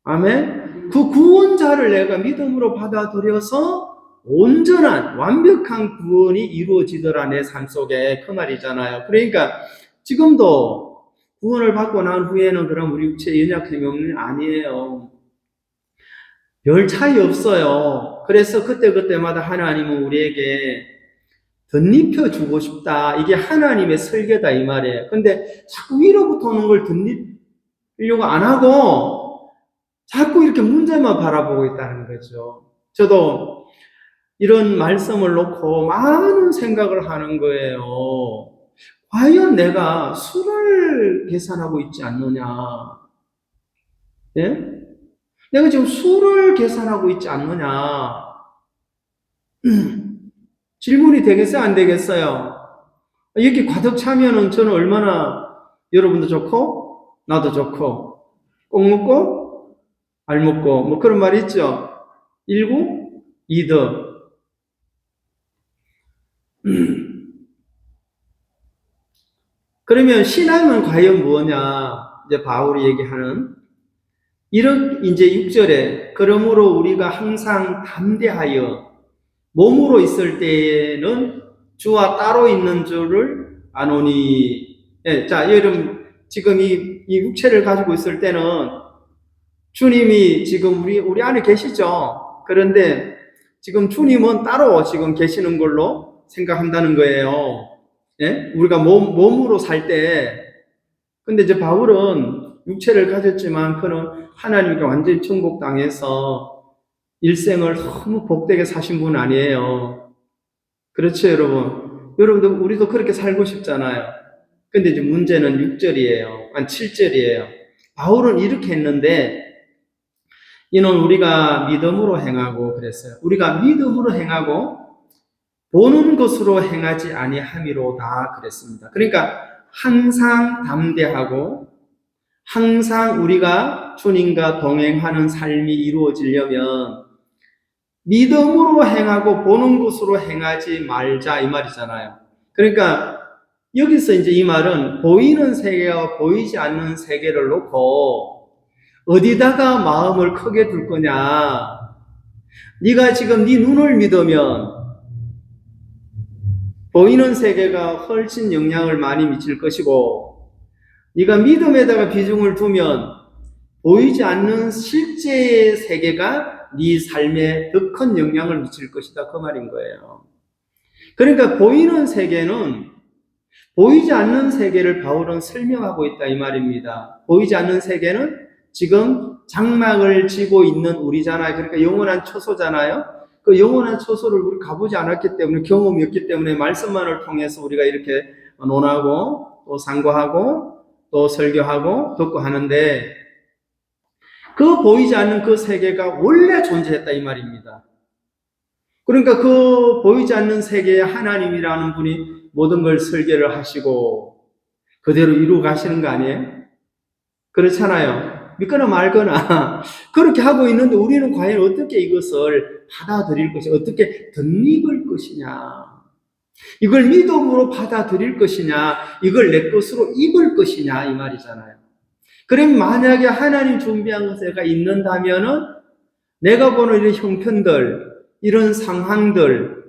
아멘? 그 구원자를 내가 믿음으로 받아들여서 온전한 완벽한 구원이 이루어지더라 내 삶 속에 그 말이잖아요. 그러니까 지금도 구원을 받고 난 후에는 그럼 우리 육체에 연약함이 없는 아니에요. 별 차이 없어요. 그래서 그때마다 하나님은 우리에게 덧입혀 주고 싶다. 이게 하나님의 설계다 이 말이에요. 근데 자꾸 위로부터 오는 걸 덧입히려고 안 하고 자꾸 이렇게 문제만 바라보고 있다는 거죠. 저도 이런 말씀을 놓고 많은 생각을 하는 거예요. 과연 내가 수를 계산하고 있지 않느냐? 예? 내가 지금 수를 계산하고 있지 않느냐? 질문이 되겠어요? 안 되겠어요? 이렇게 가득 차면은 저는 얼마나 여러분도 좋고, 나도 좋고, 꼭 먹고, 알 먹고, 뭐 그런 말 있죠? 일구, 이득. 그러면 신앙은 과연 뭐냐? 이제 바울이 얘기하는 이런 이제 6절에 그러므로 우리가 항상 담대하여 몸으로 있을 때에는 주와 따로 있는 줄을 아노니. 예, 자, 여러분 지금 이 육체를 가지고 있을 때는 주님이 지금 우리 안에 계시죠. 그런데 지금 주님은 따로 지금 계시는 걸로 생각한다는 거예요. 예? 우리가 몸으로 살 때, 근데 이제 바울은 육체를 가졌지만 그는 하나님께 완전히 천국 땅에서 일생을 너무 복되게 사신 분 아니에요. 그렇죠, 여러분? 여러분도, 우리도 그렇게 살고 싶잖아요. 근데 이제 문제는 6절이에요. 아니, 7절이에요. 바울은 이렇게 했는데, 이는 우리가 믿음으로 행하고 그랬어요. 우리가 믿음으로 행하고 보는 것으로 행하지 아니함이로다 그랬습니다. 그러니까 항상 담대하고 항상 우리가 주님과 동행하는 삶이 이루어지려면 믿음으로 행하고 보는 것으로 행하지 말자 이 말이잖아요. 그러니까 여기서 이제 이 말은 보이는 세계와 보이지 않는 세계를 놓고 어디다가 마음을 크게 둘 거냐. 네가 지금 네 눈을 믿으면 보이는 세계가 훨씬 영향을 많이 미칠 것이고 네가 믿음에다가 비중을 두면 보이지 않는 실제의 세계가 네 삶에 더 큰 영향을 미칠 것이다 그 말인 거예요. 그러니까 보이는 세계는 보이지 않는 세계를 바울은 설명하고 있다 이 말입니다. 보이지 않는 세계는 지금 장막을 지고 있는 우리잖아요. 그러니까 영원한 처소잖아요. 그 영원한 처소를 우리 가보지 않았기 때문에 경험이 없기 때문에 말씀만을 통해서 우리가 이렇게 논하고 또 상고하고 또 설교하고 듣고 하는데 그 보이지 않는 그 세계가 원래 존재했다 이 말입니다. 그러니까 그 보이지 않는 세계에 하나님이라는 분이 모든 걸 설계를 하시고 그대로 이루어 가시는 거 아니에요? 그렇잖아요. 믿거나 말거나 그렇게 하고 있는데 우리는 과연 어떻게 이것을 받아들일 것이냐, 어떻게 덧입을 것이냐, 이걸 믿음으로 받아들일 것이냐, 이걸 내 것으로 입을 것이냐 이 말이잖아요. 그럼 만약에 하나님 준비한 것가 있는다면은 내가 보는 이런 형편들, 이런 상황들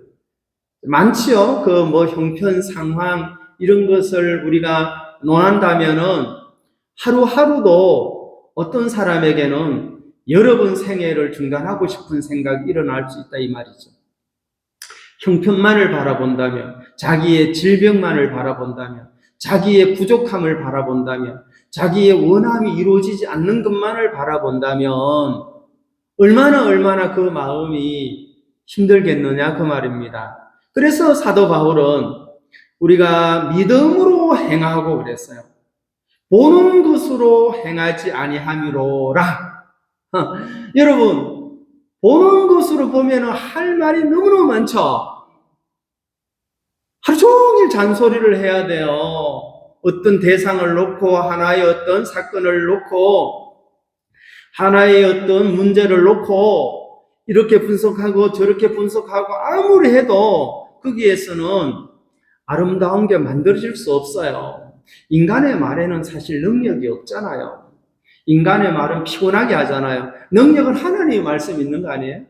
많지요. 그 뭐 형편, 상황 이런 것을 우리가 논한다면은 하루하루도 어떤 사람에게는 여러 번 생애를 중단하고 싶은 생각이 일어날 수 있다 이 말이죠. 형편만을 바라본다면, 자기의 질병만을 바라본다면, 자기의 부족함을 바라본다면, 자기의 원함이 이루어지지 않는 것만을 바라본다면 얼마나 그 마음이 힘들겠느냐 그 말입니다. 그래서 사도 바울은 우리가 믿음으로 행하고 그랬어요. 보는 것으로 행하지 아니함이로라. 여러분, 보는 것으로 보면 할 말이 너무너무 많죠. 하루 종일 잔소리를 해야 돼요. 어떤 대상을 놓고 하나의 어떤 사건을 놓고 하나의 어떤 문제를 놓고 이렇게 분석하고 저렇게 분석하고 아무리 해도 거기에서는 아름다운 게 만들어질 수 없어요. 인간의 말에는 사실 능력이 없잖아요. 인간의 말은 피곤하게 하잖아요. 능력은 하나님의 말씀이 있는 거 아니에요?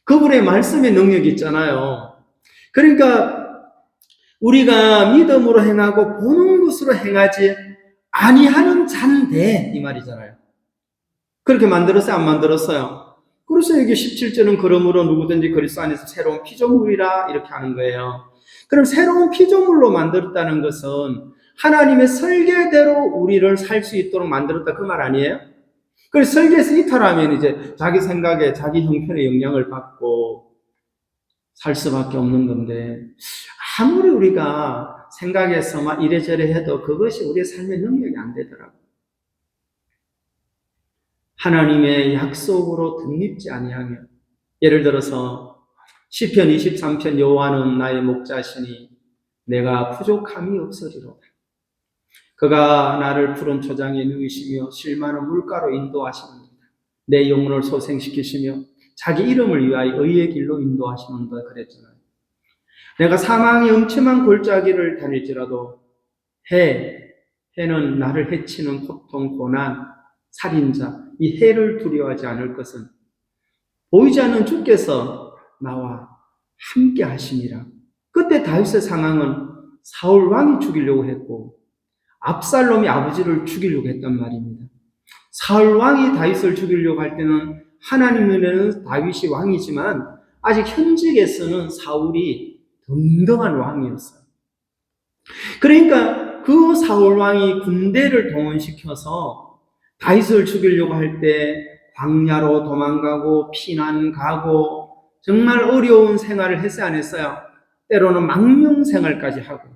그분의 말씀의 능력이 있잖아요. 그러니까 우리가 믿음으로 행하고 보는 것으로 행하지 아니하는 잔데 이 말이잖아요. 그렇게 만들었어요? 안 만들었어요? 그래서 여기 17절은 그러므로 누구든지 그리스도 안에서 새로운 피조물이라 이렇게 하는 거예요. 그럼 새로운 피조물로 만들었다는 것은 하나님의 설계대로 우리를 살 수 있도록 만들었다 그 말 아니에요? 그래서 설계에서 이탈하면 이제 자기 생각에 자기 형편의 영향을 받고 살 수밖에 없는 건데 아무리 우리가 생각해서 막 이래저래 해도 그것이 우리의 삶의 능력이 안 되더라고요. 하나님의 약속으로 덧입지 아니하며 예를 들어서 시편 23편 여호와는 나의 목자시니 내가 부족함이 없으리로다. 그가 나를 푸른 초장에 누이시며 쉴만한 물가로 인도하시는도다. 내 영혼을 소생시키시며 자기 이름을 위하여 의의 길로 인도하시는도다 그랬잖아요. 내가 사망의 음침한 골짜기를 다닐지라도 해는 나를 해치는 고통, 고난, 살인자, 이 해를 두려워하지 않을 것은 보이지 않는 주께서 나와 함께 하심이라. 그때 다윗의 상황은 사울 왕이 죽이려고 했고 압살롬이 아버지를 죽이려고 했단 말입니다. 사울 왕이 다윗을 죽이려고 할 때는 하나님은 다윗이 왕이지만 아직 현직에서는 사울이 등등한 왕이었어요. 그러니까 그 사울 왕이 군대를 동원시켜서 다윗을 죽이려고 할 때 광야로 도망가고 피난 가고 정말 어려운 생활을 했어요, 안 했어요? 때로는 망명 생활까지 하고.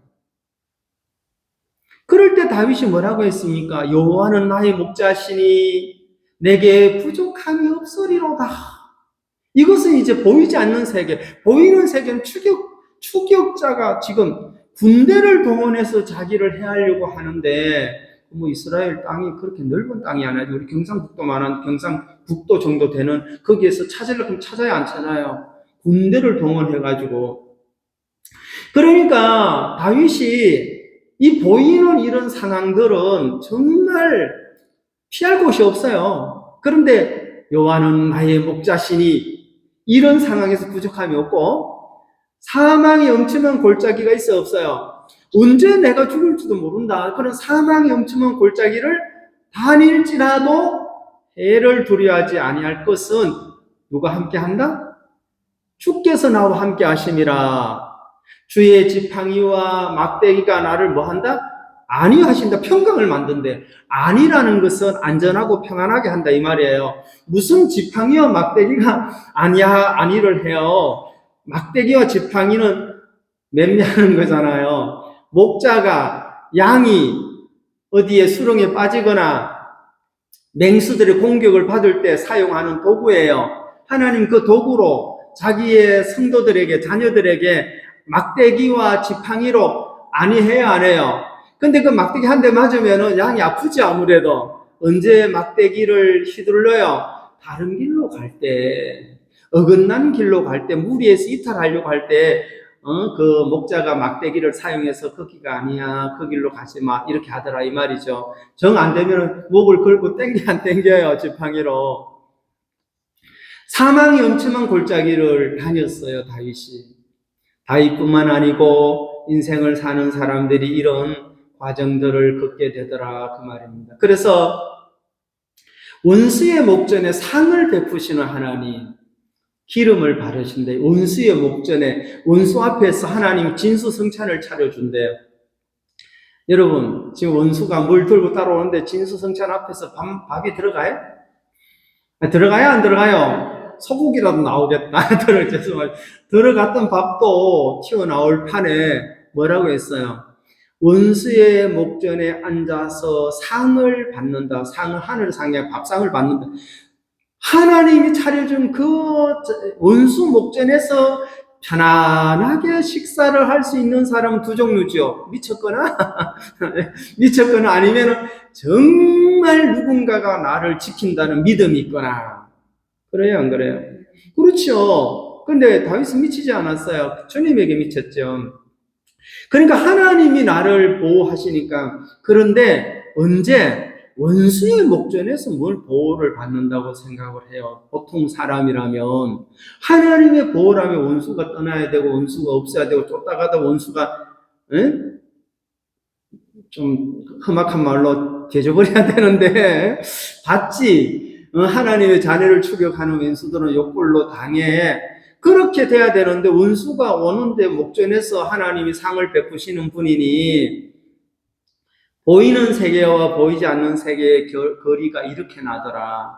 그럴 때 다윗이 뭐라고 했습니까? 여호와는 나의 목자시니 내게 부족함이 없으리로다. 이것은 이제 보이지 않는 세계, 보이는 세계는 추격자가 지금 군대를 동원해서 자기를 해하려고 하는데 뭐 이스라엘 땅이 그렇게 넓은 땅이 아니죠. 우리 경상북도만한 경상북도 정도 되는 거기에서 찾으려면 찾아야 안 찾아요. 군대를 동원해가지고. 그러니까 다윗이 이 보이는 이런 상황들은 정말 피할 곳이 없어요. 그런데 여호와는 나의 목자시니 이런 상황에서 부족함이 없고 사망의 엄침한 골짜기가 있어 없어요? 언제 내가 죽을지도 모른다. 그런 사망의 엄침한 골짜기를 다닐지라도 해를 두려워하지 아니할 것은 누가 함께 한다? 주께서 나와 함께 하심이라. 주의 지팡이와 막대기가 나를 뭐한다? 안위하신다. 평강을 만든대. 안위라는 것은 안전하고 평안하게 한다 이 말이에요. 무슨 지팡이와 막대기가 안위를 해요. 막대기와 지팡이는 맴매하는 거잖아요. 목자가 양이 어디에 수렁에 빠지거나 맹수들의 공격을 받을 때 사용하는 도구예요. 하나님 그 도구로 자기의 성도들에게, 자녀들에게 막대기와 지팡이로 아니해요, 안 해요? 근데 그 막대기 한 대 맞으면은 양이 아프지, 아무래도. 언제 막대기를 휘둘러요? 다른 길로 갈 때, 어긋난 길로 갈 때, 무리해서 이탈하려고 할 때, 그 목자가 막대기를 사용해서 거기가 아니야, 그 길로 가지 마, 이렇게 하더라, 이 말이죠. 정 안 되면 목을 걸고 땡겨 안 땡겨요, 지팡이로. 사망이 엄청난 골짜기를 다녔어요, 다윗이. 다윗뿐만 아니고 인생을 사는 사람들이 이런 과정들을 겪게 되더라, 그 말입니다. 그래서 원수의 목전에 상을 베푸시는 하나님, 기름을 바르신대. 원수의 목전에, 원수 앞에서 하나님 진수성찬을 차려준대요. 여러분, 지금 원수가 물 들고 따라오는데 진수성찬 앞에서 밥이 들어가요? 들어가요, 안 들어가요? 소고기라도 나오겠다. 죄송합니다. 들어갔던 밥도 튀어나올 판에 뭐라고 했어요? 원수의 목전에 앉아서 상을 받는다. 상을, 하늘상에 밥상을 받는다. 하나님이 차려준 그 원수 목전에서 편안하게 식사를 할 수 있는 사람은 두 종류죠. 미쳤거나, 미쳤거나 아니면 정말 누군가가 나를 지킨다는 믿음이 있거나. 그래요, 안 그래요? 그렇죠. 근데 다윗은 미치지 않았어요. 주님에게 미쳤죠. 그러니까 하나님이 나를 보호하시니까. 그런데 언제 원수의 목전에서 뭘 보호를 받는다고 생각을 해요. 보통 사람이라면 하나님의 보호라면 원수가 떠나야 되고 원수가 없어야 되고 쫓다가다 원수가 좀 험악한 말로 대줘버려야 되는데 받지. 하나님의 자녀를 추격하는 원수들은 욕불로 당해. 그렇게 돼야 되는데 원수가 오는데 목전에서 하나님이 상을 베푸시는 분이니 보이는 세계와 보이지 않는 세계의 거리가 이렇게 나더라,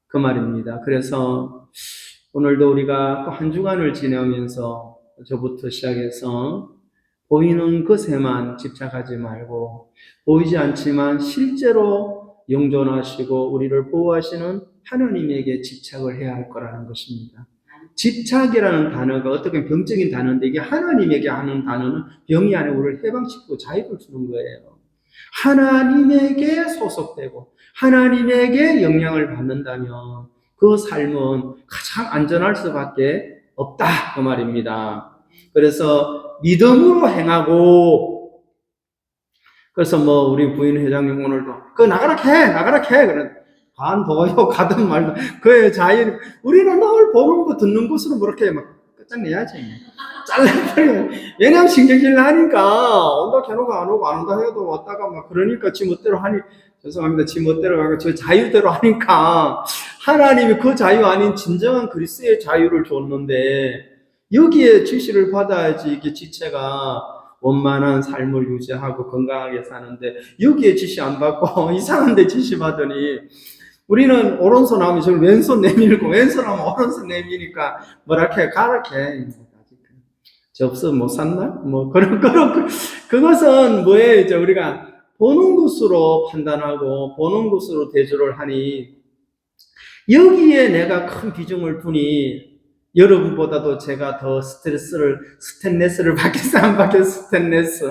그 말입니다. 그래서 오늘도 우리가 한 주간을 지내면서 저부터 시작해서 보이는 것에만 집착하지 말고 보이지 않지만 실제로 영존하시고 우리를 보호하시는 하나님에게 집착을 해야 할 거라는 것입니다. 집착이라는 단어가 어떻게 병적인 단어인데 이게 하나님에게 하는 단어는 병이 아니라 우리를 해방시키고 자유를 주는 거예요. 하나님에게 소속되고 하나님에게 영향을 받는다면 그 삶은 가장 안전할 수밖에 없다, 그 말입니다. 그래서 믿음으로 행하고, 그래서 뭐 우리 부인 회장님 오늘도 그 나가라 해 그런 간도요 가든 말든 그의 자유. 우리는 늘 보는 거 듣는 것으로 그렇게 막 끝장내야지. 잘라버려. 왜냐면 신경질 나니까 온다 해놓고 안 오고 안 온다 해도 왔다가 막 그러니까 지 멋대로 하니, 죄송합니다, 지 멋대로 가고 저 자유대로 하니까 하나님이 그 자유 아닌 진정한 그리스도의 자유를 줬는데 여기에 지시를 받아야지 이게 지체가 원만한 삶을 유지하고 건강하게 사는데 여기에 지시 안 받고 이상한 데 지시 받으니 우리는 오른손 하면 저를 왼손 내밀고 왼손 하면 오른손 내미니까 뭐라케 가라케 접수 못 샀나? 뭐 그런 그것은 뭐예요? 이제 우리가 보는 것으로 판단하고 보는 것으로 대조를 하니 여기에 내가 큰 비중을 두니 여러분보다도 제가 더 스트레스를 받겠어, 안 받겠어, 스트레스.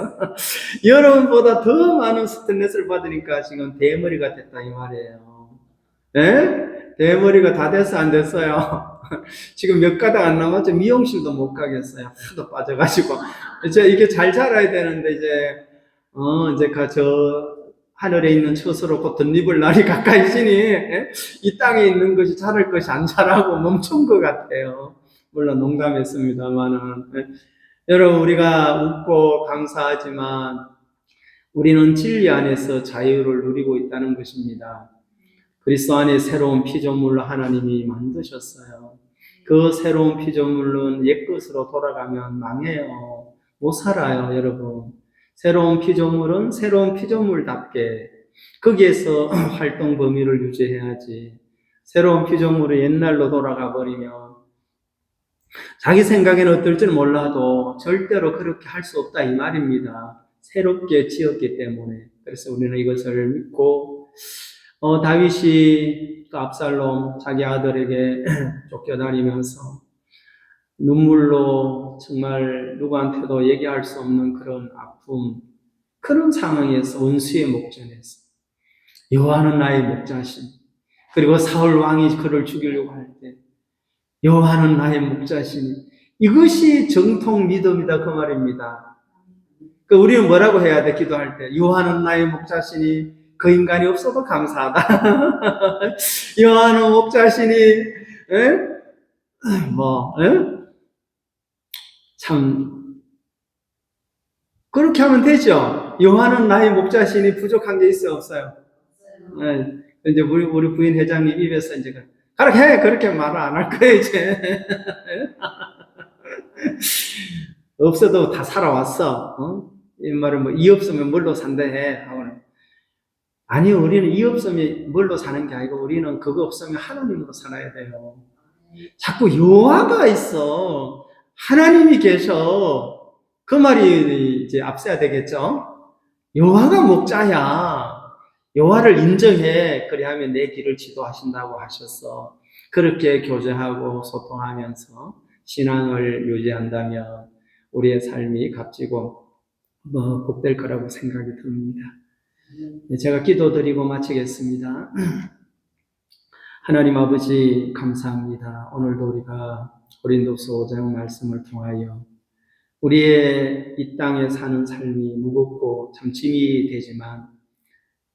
여러분보다 더 많은 스트레스를 받으니까 지금 대머리가 됐다, 이 말이에요. 예? 대머리가 다 됐어, 안 됐어요? 지금 몇 가닥 안 남았죠? 미용실도 못 가겠어요. 하도 빠져가지고. 이제 이게 잘 자라야 되는데, 이제 하늘에 있는 처소로 곧 덧입을 날이 가까이 있으니, 이 땅에 있는 것이 자랄 것이 안 자라고 멈춘 것 같아요. 물론 농담했습니다만은. 여러분, 우리가 웃고 감사하지만, 우리는 진리 안에서 자유를 누리고 있다는 것입니다. 그리스도 안에 새로운 피조물로 하나님이 만드셨어요. 그 새로운 피조물은 옛것으로 돌아가면 망해요. 못 살아요, 여러분. 새로운 피조물은 새로운 피조물답게 거기에서 활동 범위를 유지해야지. 새로운 피조물이 옛날로 돌아가 버리면 자기 생각에는 어떨지는 몰라도 절대로 그렇게 할 수 없다, 이 말입니다. 새롭게 지었기 때문에. 그래서 우리는 이것을 믿고 다윗이 또 압살롬 자기 아들에게 쫓겨다니면서 눈물로 정말 누구한테도 얘기할 수 없는 그런 아픔, 그런 상황에서 원수의 목전에서 여호와는 나의 목자신, 그리고 사울 왕이 그를 죽이려고 할 때 여호와는 나의 목자시니, 이것이 정통 믿음이다 그 말입니다. 그 우리는 뭐라고 해야 돼? 기도할 때 여호와는 나의 목자시니 그 인간이 없어도 감사하다. 여호와는 목자시니 참 그렇게 하면 되죠. 여호와는 나의 목자시니 부족한 게 있어요, 없어요? 이제 우리 부인 회장님 입에서 이제 그렇게 해, 그렇게 말을 안 할 거예요 이제. 없어도 다 살아왔어. 이 말은 뭐 이 없으면 뭘로 산다 해 하고는, 아니 우리는 이 없으면 뭘로 사는 게 아니고 우리는 그거 없으면 하나님으로 살아야 돼요. 자꾸 여호와가 있어, 하나님이 계셔, 그 말이 이제 앞서야 되겠죠. 여호와가 목자야. 여호와를 인정해. 그래야면 내 길을 지도하신다고 하셨어. 그렇게 교제하고 소통하면서 신앙을 유지한다면 우리의 삶이 값지고 복될 거라고 생각이 듭니다. 제가 기도드리고 마치겠습니다. 하나님 아버지 감사합니다. 오늘도 우리가 고린도서 5장 말씀을 통하여 우리의 이 땅에 사는 삶이 무겁고 참 짐이 되지만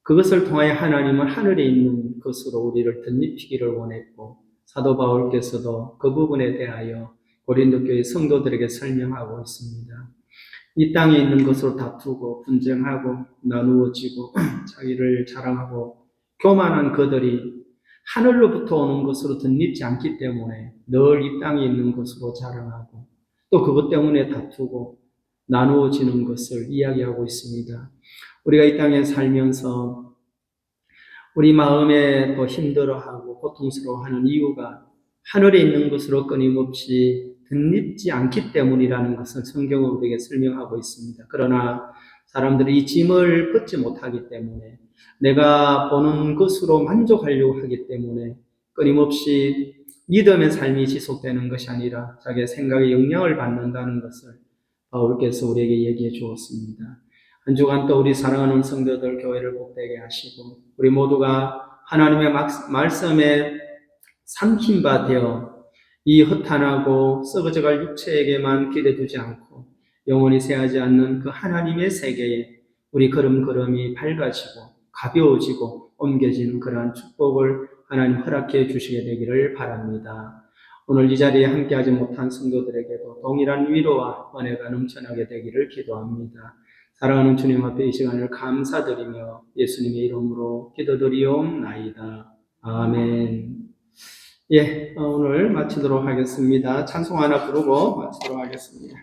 그것을 통하여 하나님은 하늘에 있는 것으로 우리를 덧입히기를 원했고, 사도 바울께서도 그 부분에 대하여 고린도 교회 성도들에게 설명하고 있습니다. 이 땅에 있는 것으로 다투고 분쟁하고 나누어지고 자기를 자랑하고 교만한 그들이 하늘로부터 오는 것으로 덧입지 않기 때문에 늘 이 땅에 있는 것으로 자랑하고 또 그것 때문에 다투고 나누어지는 것을 이야기하고 있습니다. 우리가 이 땅에 살면서 우리 마음에 또 힘들어하고 고통스러워하는 이유가 하늘에 있는 것으로 끊임없이 덧입지 않기 때문이라는 것을 성경은 우리에게 설명하고 있습니다. 그러나 사람들이 이 짐을 벗지 못하기 때문에, 내가 보는 것으로 만족하려고 하기 때문에 끊임없이 믿음의 삶이 지속되는 것이 아니라 자기의 생각에 영향을 받는다는 것을 바울께서 우리에게 얘기해 주었습니다. 한 주간 또 우리 사랑하는 성도들 교회를 복되게 하시고 우리 모두가 하나님의 말씀에 삼킨 바 되어 이 허탄하고 썩어져갈 육체에게만 기대두지 않고 영원히 새하지 않는 그 하나님의 세계에 우리 걸음걸음이 밝아지고 가벼워지고 옮겨지는 그러한 축복을 하나님 허락해 주시게 되기를 바랍니다. 오늘 이 자리에 함께하지 못한 성도들에게도 동일한 위로와 은혜가 넘쳐나게 되기를 기도합니다. 사랑하는 주님 앞에 이 시간을 감사드리며 예수님의 이름으로 기도드리옵나이다. 아멘. 오늘 마치도록 하겠습니다. 찬송 하나 부르고 마치도록 하겠습니다.